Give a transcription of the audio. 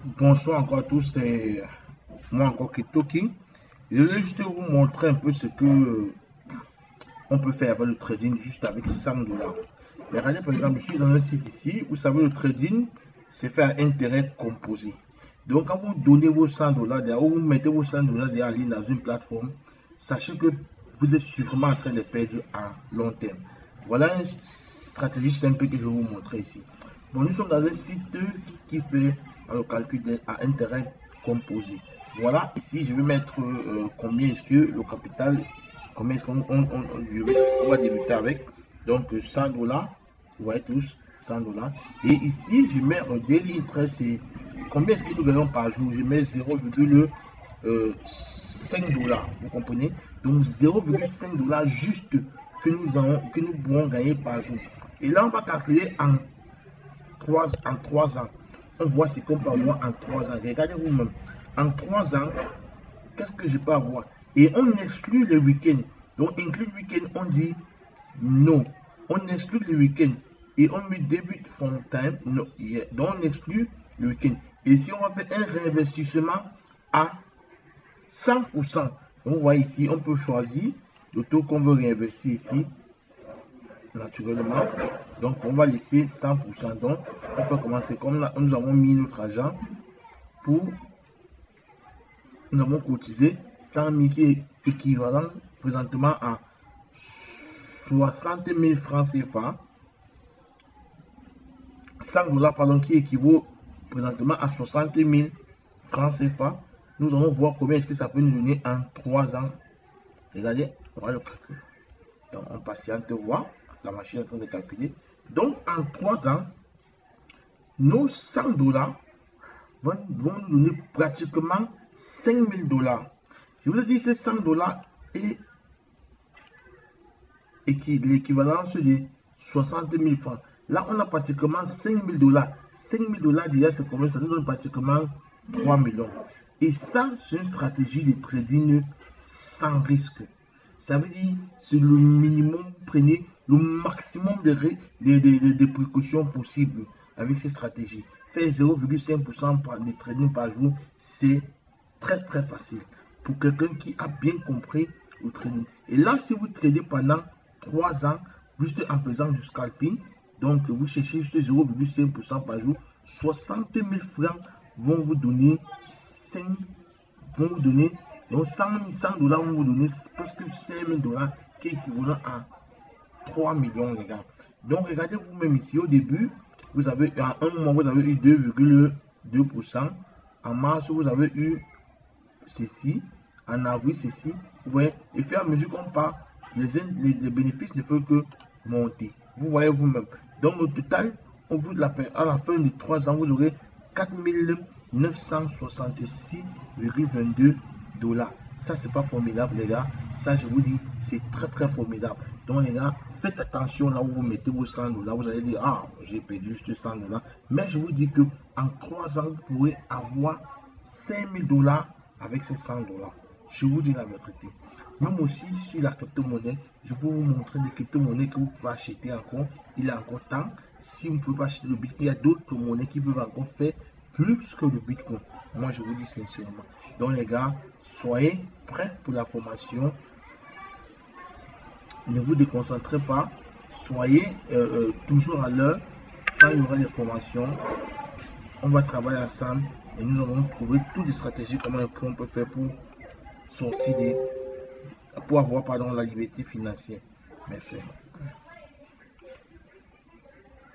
Bonsoir encore à tous, c'est moi encore Crypto King. Je vais juste vous montrer un peu ce que on peut faire avec le trading juste avec 100 $. Mais regardez par exemple, je suis dans un site ici, vous savez le trading, c'est faire intérêt composé. Donc quand vous donnez vos 100 $, ou vous mettez vos 100 $ en ligne dans une plateforme, sachez que vous êtes sûrement en train de perdre à long terme. Voilà une stratégie simple que je vais vous montrer ici. Bon, nous sommes dans un site qui fait le calcul à intérêt composé. Voilà, ici je vais mettre combien est-ce que le capital, combien est-ce qu'on va débuter avec. Donc 100 $, vous voyez tous, 100 $. Et ici je mets un daily interest, c'est combien est-ce que nous gagnons par jour. Je mets 0,5 $, vous comprenez. Donc 0,5 $ juste que nous pourrons gagner par jour. Et là on va calculer en 3 ans. On voit ce qu'on peut avoir en 3 ans. Regardez vous-même. En 3 ans, qu'est-ce que je peux avoir? Et on exclut le week-end. Donc, inclut le week-end, on dit non. On exclut le week-end. Et on met début from time. No, yeah. Donc, on exclut le week-end. Et si on va faire un réinvestissement à 100%, donc, vous voyez ici, on peut choisir le taux qu'on veut réinvestir ici. Naturellement, donc on va laisser 100%. Donc on va commencer comme là, nous avons mis notre argent pour, nous avons cotisé 100 000 qui est équivalent présentement à 60 000 francs CFA. 100 $ pardon, qui équivaut présentement à 60 000 francs CFA. Nous allons voir combien est-ce que ça peut nous donner en 3 ans. Regardez, on va le calculer. Donc on patiente voir. La machine est en train de calculer. Donc, en 3 ans, nos 100 $ vont nous donner pratiquement 5 000 $. Je vous ai dit, ces 100 $ est l'équivalence de 60 000 francs. Là, on a pratiquement 5 000 $. 5 000 $ déjà, c'est combien? Ça nous donne pratiquement 3 millions. Et ça, c'est une stratégie de trading sans risque. Ça veut dire, c'est le minimum, prenez le maximum de précautions possibles avec ces stratégies. Faire 0,5% de trading par jour, c'est très facile pour quelqu'un qui a bien compris le trading. Et là, si vous tradez pendant 3 ans, juste en faisant du scalping, donc vous cherchez juste 0,5% par jour, 60 000 francs vont vous donner 5, vont vous donner, donc 100 $, vont vous donner presque 5 000 $, qui est équivalent à 3 millions, les gars. Donc regardez vous-même ici, au début, vous avez à un mois, vous avez eu 2,2%. En mars, vous avez eu ceci. En avril, ceci. Vous voyez, et faire à mesure qu'on part, les bénéfices ne font que monter. Vous voyez vous-même. Donc au total, on vous à la fin de 3 ans, vous aurez 4 966,22 $. Ça, c'est pas formidable, les gars. Ça, je vous dis, c'est très formidable. Donc, les gars, faites attention là où vous mettez vos 100 $. Vous allez dire, ah, j'ai perdu juste 100 $. Mais je vous dis que en 3 ans, vous pourrez avoir 5 000 $ avec ces 100 $. Je vous dis la vérité. Même aussi sur la crypto-monnaie, je vais vous montrer des crypto-monnaies que vous pouvez acheter encore. Il est encore temps. Si vous ne pouvez pas acheter le Bitcoin, il y a d'autres monnaies qui peuvent encore faire plus que le Bitcoin. Moi, je vous dis sincèrement. Donc, les gars, soyez prêts pour la formation. Ne vous déconcentrez pas. Soyez toujours à l'heure. Quand il y aura des formations, on va travailler ensemble et nous allons trouver toutes les stratégies comment on peut faire pour sortir pour avoir la liberté financière. Merci.